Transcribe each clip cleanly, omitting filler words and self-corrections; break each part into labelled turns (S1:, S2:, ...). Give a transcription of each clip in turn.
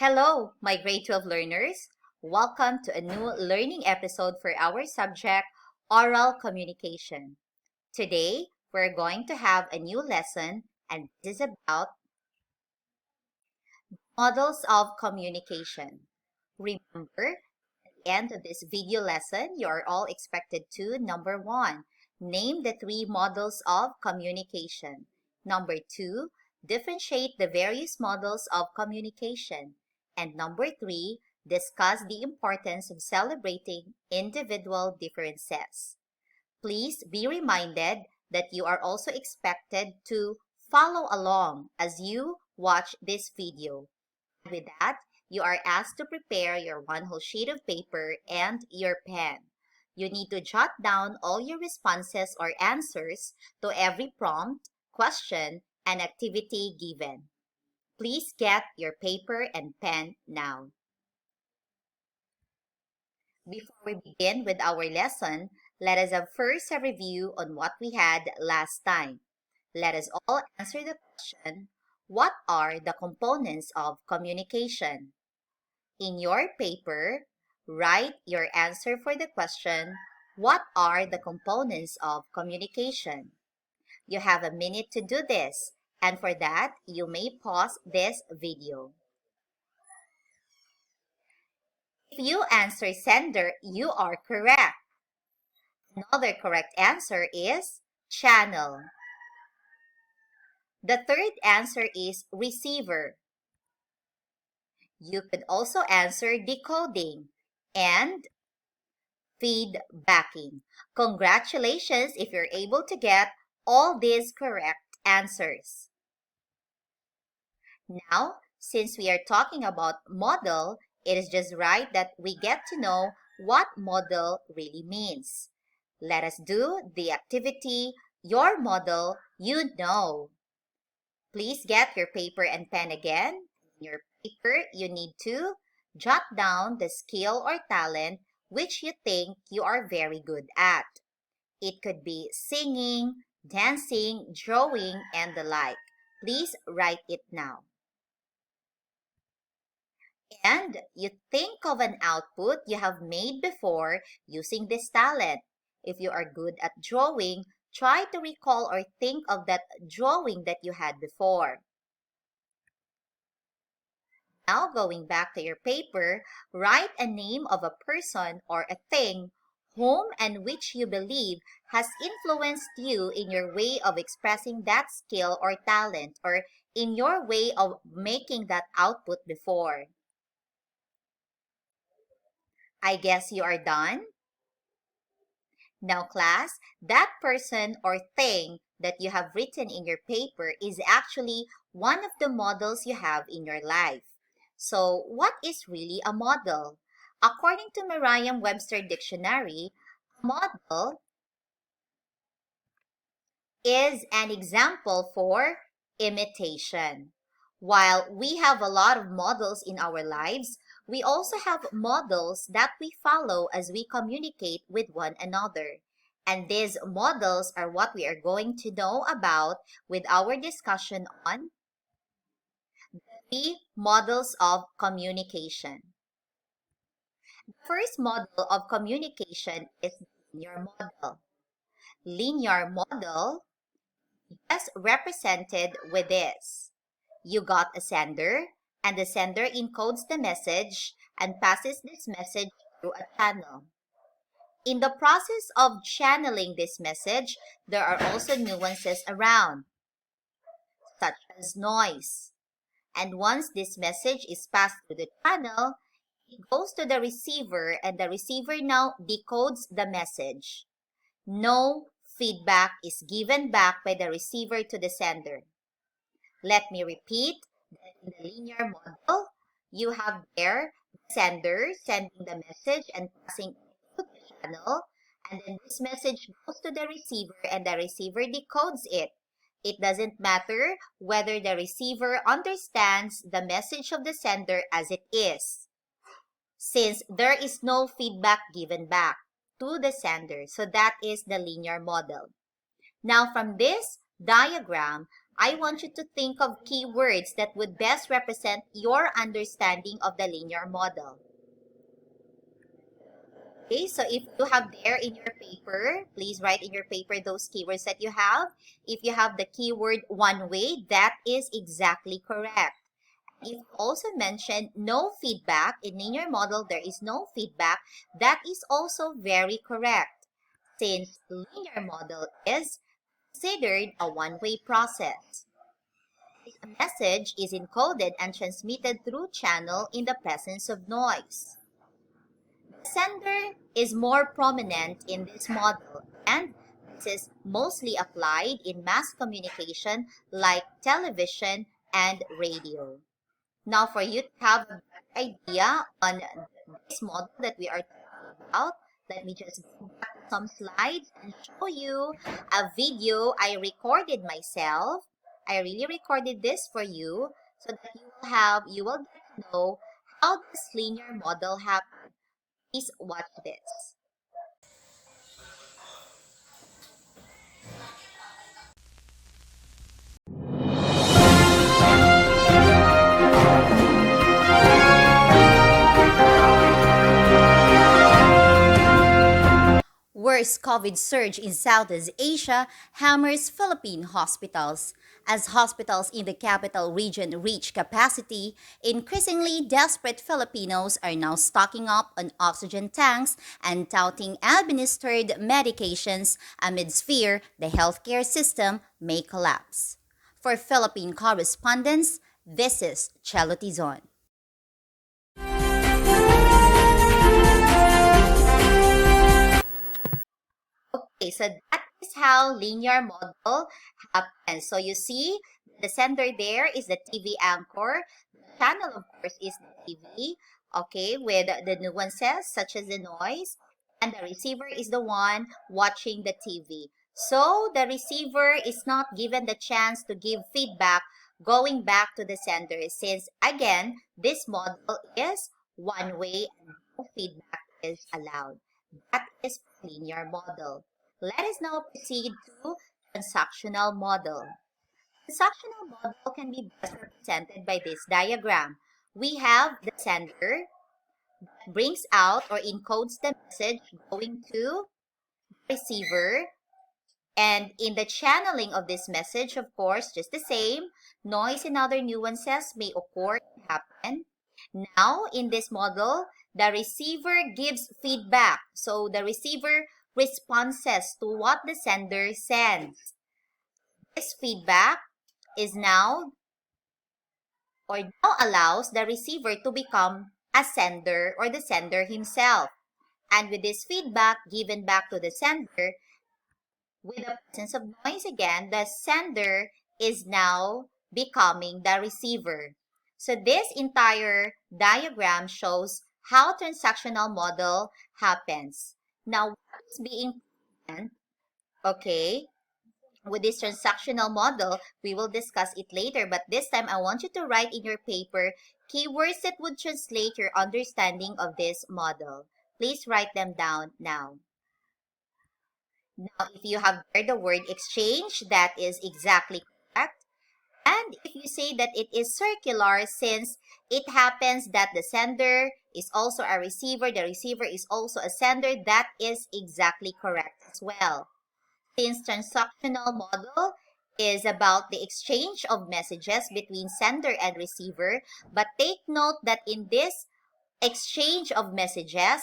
S1: Hello, my grade 12 learners. Welcome to a new learning episode for our subject, Oral Communication. Today, we're going to have a new lesson, and this is about models of communication. Remember, at the end of this video lesson, you are all expected to, number 1, name the 3 models of communication. Number 2, differentiate the various models of communication. And number 3, discuss the importance of celebrating individual differences. Please be reminded that you are also expected to follow along as you watch this video. With that, you are asked to prepare your one whole sheet of paper and your pen. You need to jot down all your responses or answers to every prompt, question, and activity given. Please get your paper and pen now. Before we begin with our lesson, let us have first a review on what we had last time. Let us all answer the question, what are the components of communication? In your paper, write your answer for the question, what are the components of communication? You have a minute to do this, and for that, you may pause this video. If you answer sender, you are correct. Another correct answer is channel. The third answer is receiver. You could also answer decoding and feedbacking. Congratulations if you're able to get all these correct answers. Now, since we are talking about model, it is just right that we get to know what model really means. Let us do the activity, your model, you know. Please get your paper and pen again. In your paper, you need to jot down the skill or talent which you think you are very good at. It could be singing, dancing, drawing, and the like. Please write it now. And you think of an output you have made before using this talent. If you are good at drawing, try to recall or think of that drawing that you had before. Now, going back to your paper, write a name of a person or a thing whom and which you believe has influenced you in your way of expressing that skill or talent, or in your way of making that output before. I guess you are done. Now, class, that person or thing that you have written in your paper is actually one of the models you have in your life. So, what is really a model? According to Merriam-Webster Dictionary, a model is an example for imitation. While we have a lot of models in our lives, we also have models that we follow as we communicate with one another. And these models are what we are going to know about with our discussion on the models of communication. The first model of communication is the linear model. Linear model is represented with this. You got a sender, and the sender encodes the message and passes this message through a channel. In the process of channeling this message, there are also nuances around, such as noise. And once this message is passed through the channel, it goes to the receiver, and the receiver now decodes the message. No feedback is given back by the receiver to the sender. Let me repeat that in the linear model, you have there the sender sending the message and passing it to the channel, and then this message goes to the receiver and the receiver decodes it. It doesn't matter whether the receiver understands the message of the sender as it is, since there is no feedback given back to the sender. So that is the linear model. Now from this diagram, I want you to think of keywords that would best represent your understanding of the linear model. Okay, so if you have there in your paper, please write in your paper those keywords that you have. If you have the keyword one way, that is exactly correct. If you also mentioned no feedback, in linear model there is no feedback, that is also very correct, since linear model is considered a one-way process. A message is encoded and transmitted through channel in the presence of noise. The sender is more prominent in this model, and this is mostly applied in mass communication like television and radio. Now, for you to have a better idea on this model that we are talking about, let me just go back to some slides and show you a video I recorded myself. I really recorded this for you so that you will get to know how this linear model happens. Please watch this. Worst COVID surge in Southeast Asia hammers Philippine hospitals. As hospitals in the capital region reach capacity, increasingly desperate Filipinos are now stocking up on oxygen tanks and touting administered medications amidst fear the healthcare system may collapse. For Philippine correspondents, this is Chelo Tizon. Okay, so that is how linear model happens. So you see, the sender there is the TV anchor. The channel, of course, is the TV, okay, with the nuances such as the noise. And the receiver is the one watching the TV. So the receiver is not given the chance to give feedback going back to the sender, since, again, this model is one way and no feedback is allowed. That is linear model. Let us now proceed to transactional model. Transactional model can be best represented by this diagram. We have the sender that brings out or encodes the message going to the receiver. And in the channeling of this message, of course, just the same, noise and other nuances may occur and happen. Now, in this model, the receiver gives feedback. So the receiver responses to what the sender sends. This feedback is now allows the receiver to become a sender or the sender himself. And with this feedback given back to the sender, with the presence of noise again, the sender is now becoming the receiver. So this entire diagram shows how transactional model happens. Now, what is being present, okay, with this transactional model, we will discuss it later, but this time I want you to write in your paper keywords that would translate your understanding of this model. Please write them down now. Now, if you have there the word exchange, that is exactly correct. And if you say that it is circular, since it happens that the sender is also a receiver, the receiver is also a sender, that is exactly correct as well. Since transactional model is about the exchange of messages between sender and receiver, but take note that in this exchange of messages,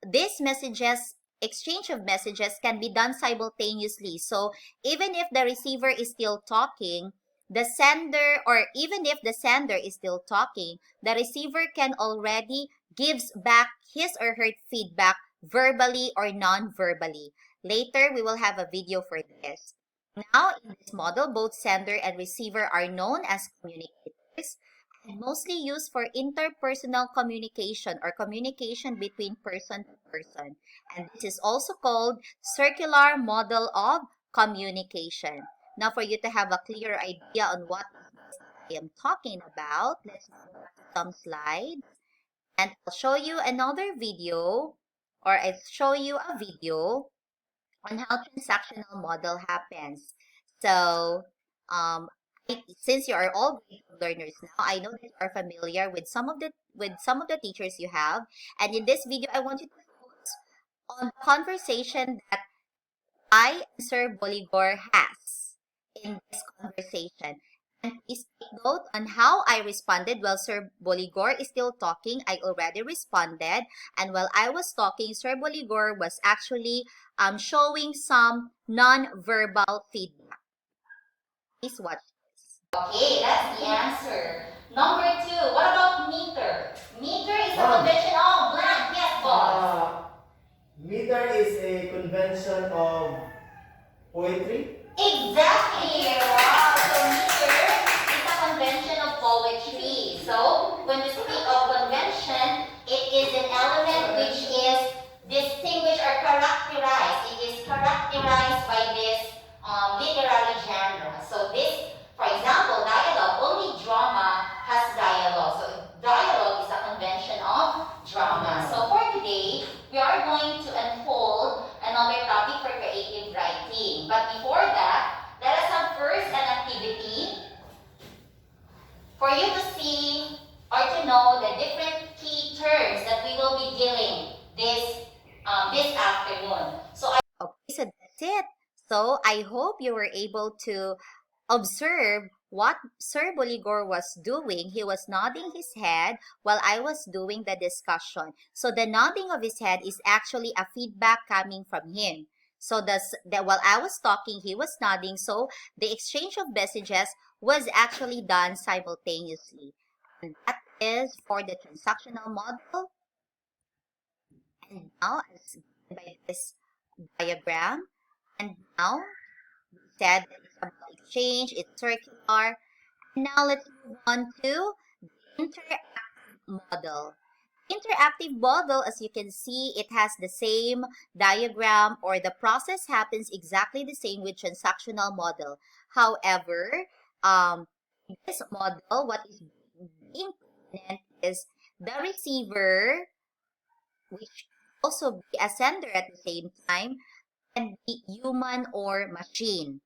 S1: this messages exchange of messages can be done simultaneously. So even if the receiver is still talking, the sender, or even if the sender is still talking, the receiver can already gives back his or her feedback verbally or non-verbally. Later, we will have a video for this. Now, in this model, both sender and receiver are known as communicators, mostly used for interpersonal communication or communication between person to person. And this is also called circular model of communication. Now, for you to have a clear idea on what I am talking about, let's go back to some slides and I'll show you another video, or I'll show you a video on how transactional model happens. So, Since you are all grade 12 learners now, I know that you are familiar with some of the teachers you have, and in this video, I want you to focus on the conversation that I and Sir Boligor has in this conversation. And please take note on how I responded. While Sir Boligor is still talking, I already responded. And while I was talking, Sir Boligor was actually showing some non-verbal feedback. Please watch this. Okay, that's the answer. Number 2, what about meter? Meter is a convention of blank. Yes, boss.
S2: Meter is a convention of poetry.
S1: Exactly. Wow. So meter is a convention of poetry. So when we speak of convention, it is an element which is distinguished or characterized. It is characterized by this literary genre. So this, for example, dialogue, only drama has dialogue. So dialogue is a convention of drama. So for today, we are going to unfold another topic for creative writing. But before that, let us have first an activity for you to see or to know the different key terms that we will be dealing this afternoon. Okay, so that's it. So I hope you were able to observe what Sir Boligor was doing. He was nodding his head while I was doing the discussion. So the nodding of his head is actually a feedback coming from him. So that while I was talking, he was nodding. So the exchange of messages was actually done simultaneously. And that is for the transactional model. And now, as given by this diagram, and now we said that it's about exchange, it's circular. And now let's move on to the interactive model. Interactive model, as you can see, it has the same diagram, or the process happens exactly the same with transactional model. However, in this model, what is important is the receiver, which also be a sender at the same time, can be human or machine.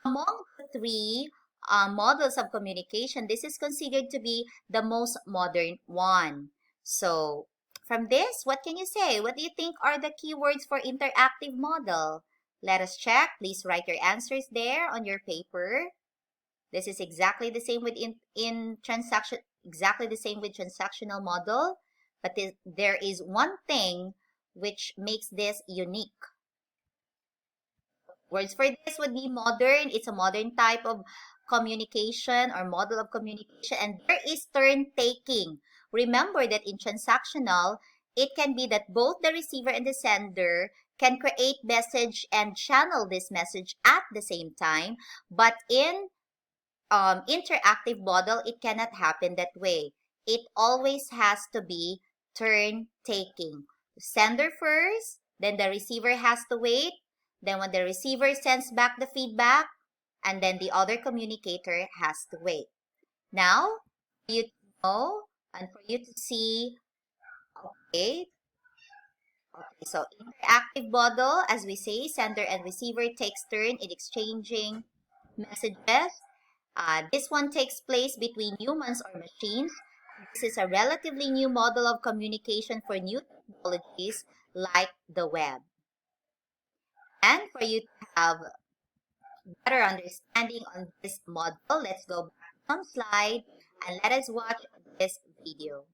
S1: Among the three models of communication, this is considered to be the most modern one. So, from this, what can you say? What do you think are the keywords for interactive model? Let us check. Please write your answers there on your paper. This is exactly the same with exactly the same with transactional model, but there is one thing which makes this unique. Words for this would be modern. It's a modern type of communication or model of communication. And there is turn taking. Remember that in transactional, it can be that both the receiver and the sender can create message and channel this message at the same time. But in interactive model, it cannot happen that way. It always has to be turn taking. Sender first, then the receiver has to wait. Then when the receiver sends back the feedback, and then the other communicator has to wait. Now, for you to know and for you to see, okay, so interactive model, as we say, sender and receiver takes turn in exchanging messages. This one takes place between humans or machines. This is a relatively new model of communication for new technologies like the web. And for you to have better understanding on this model, let's go back some slide and let us watch this video.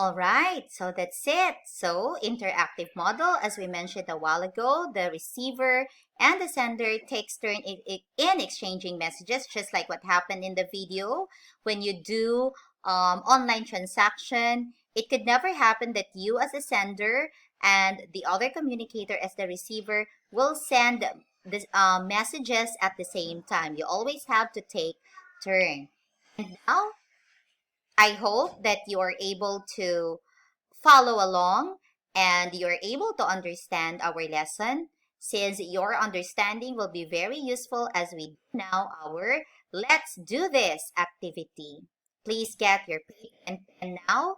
S1: All right, so that's it. So, interactive model, as we mentioned a while ago, the receiver and the sender takes turn in exchanging messages, just like what happened in the video. When you do online transaction, it could never happen that you as a sender and the other communicator as the receiver will send the messages at the same time. You always have to take turn. And now I hope that you are able to follow along and you're able to understand our lesson, since your understanding will be very useful as we do now our Let's Do This activity. Please get your paper and pen now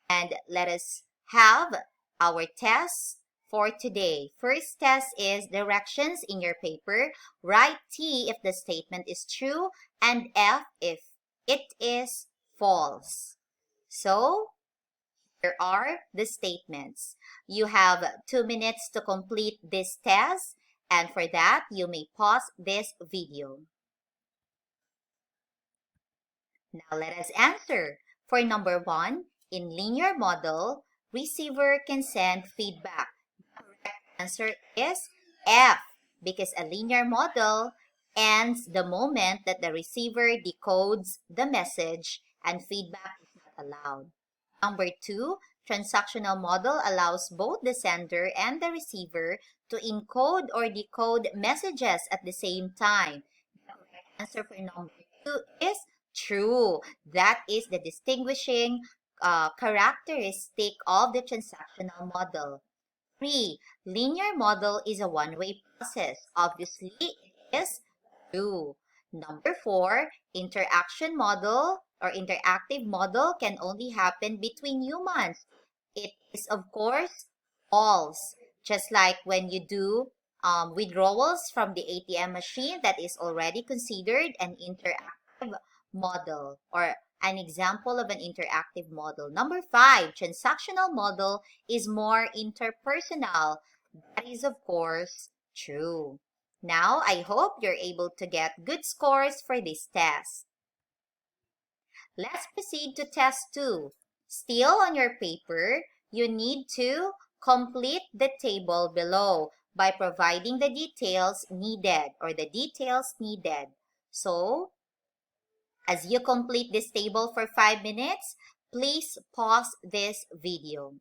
S1: and let us have our tests for today. First test is directions in your paper. Write T if the statement is true and F if it is false. So, here are the statements. You have 2 minutes to complete this test, and for that, you may pause this video. Now let us answer. For number 1, in linear model, receiver can send feedback. The correct answer is F, because a linear model ends the moment that the receiver decodes the message and feedback is not allowed. Number 2, transactional model allows both the sender and the receiver to encode or decode messages at the same time. The correct answer for number 2 is true. That is the distinguishing characteristic of the transactional model. 3. Linear model is a one-way process. Obviously, it is true. Number 4, interaction model or interactive model can only happen between humans. It is, of course, false. Just like when you do withdrawals from the ATM machine, that is already considered an interactive model or an example of an interactive model. Number 5, transactional model is more interpersonal. That is, of course, true. Now, I hope you're able to get good scores for this test. Let's proceed to test 2. Still on your paper, you need to complete the table below by providing the details needed or the details needed. So, as you complete this table for 5 minutes, please pause this video.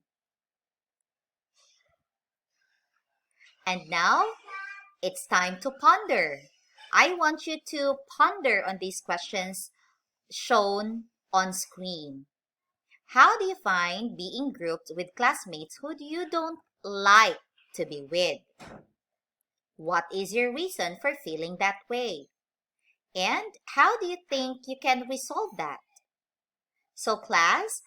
S1: And now, it's time to ponder. I want you to ponder on these questions shown on screen. How do you find being grouped with classmates who you don't like to be with? What is your reason for feeling that way? And how do you think you can resolve that? So class,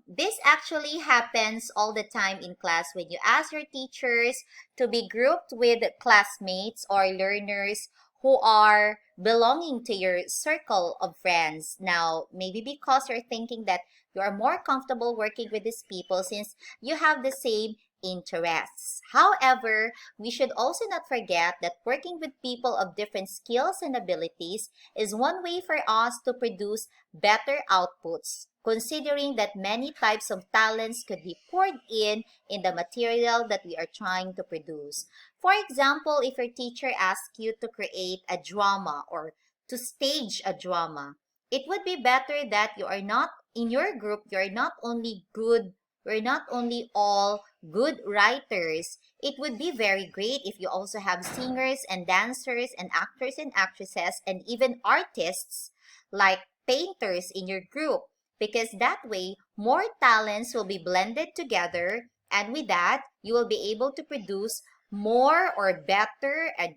S1: this actually happens all the time in class when you ask your teachers to be grouped with classmates or learners who are belonging to your circle of friends. Now, maybe because you're thinking that you are more comfortable working with these people since you have the same interests. However, we should also not forget that working with people of different skills and abilities is one way for us to produce better outputs, considering that many types of talents could be poured in the material that we are trying to produce. For example, if your teacher asks you to create a drama or to stage a drama, it would be better that you are not in your group, you're not only good, we're not only all good writers. It would be very great if you also have singers and dancers and actors and actresses and even artists like painters in your group, because that way more talents will be blended together, and with that you will be able to produce more or better and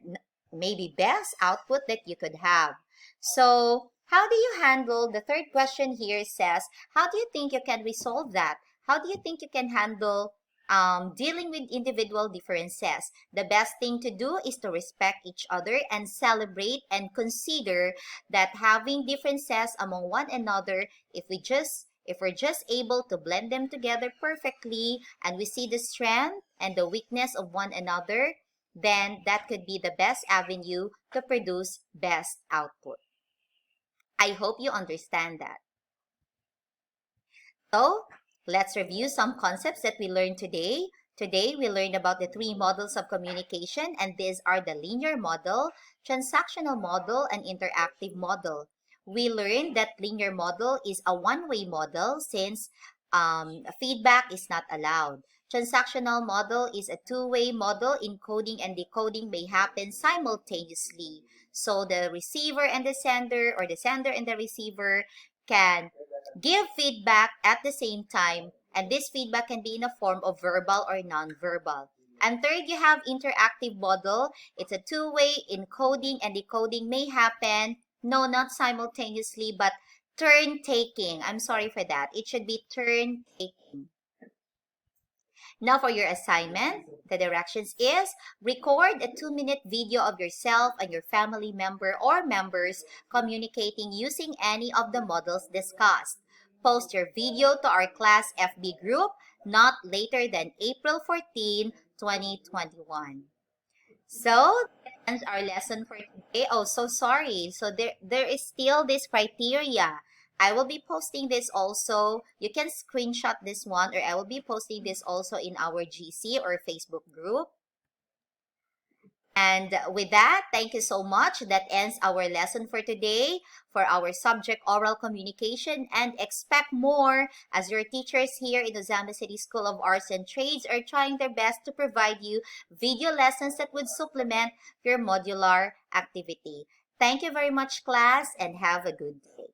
S1: maybe best output that you could have. So how do you handle the third question here says, how do you think you can resolve that? How do you think you can handle dealing with individual differences? The best thing to do is to respect each other and celebrate and consider that having differences among one another, if we're just able to blend them together perfectly and we see the strength and the weakness of one another, then that could be the best avenue to produce best output. I hope you understand that. So, Let's review some concepts that we learned today. Today, we learned about the three models of communication, and these are the linear model, transactional model, and interactive model. We learned that linear model is a one-way model since feedback is not allowed. Transactional model is a two-way model. Encoding and decoding may happen simultaneously. So the receiver and the sender, or the sender and the receiver, can give feedback at the same time, and this feedback can be in a form of verbal or non-verbal. And third, you have interactive model. It's a two-way. Encoding and decoding may happen, no, not simultaneously, but turn taking. I'm sorry for that. It should be turn taking. Now for your assignment, the directions is record a 2-minute video of yourself and your family member or members communicating using any of the models discussed. Post your video to our class FB group not later than April 14, 2021. So that ends our lesson for today. Oh, so sorry. So there is still this criteria. I will be posting this also. You can screenshot this one, or I will be posting this also in our GC or Facebook group. And with that, thank you so much. That ends our lesson for today for our subject oral communication, and expect more as your teachers here in the Zambia City School of Arts and Trades are trying their best to provide you video lessons that would supplement your modular activity. Thank you very much, class, and have a good day.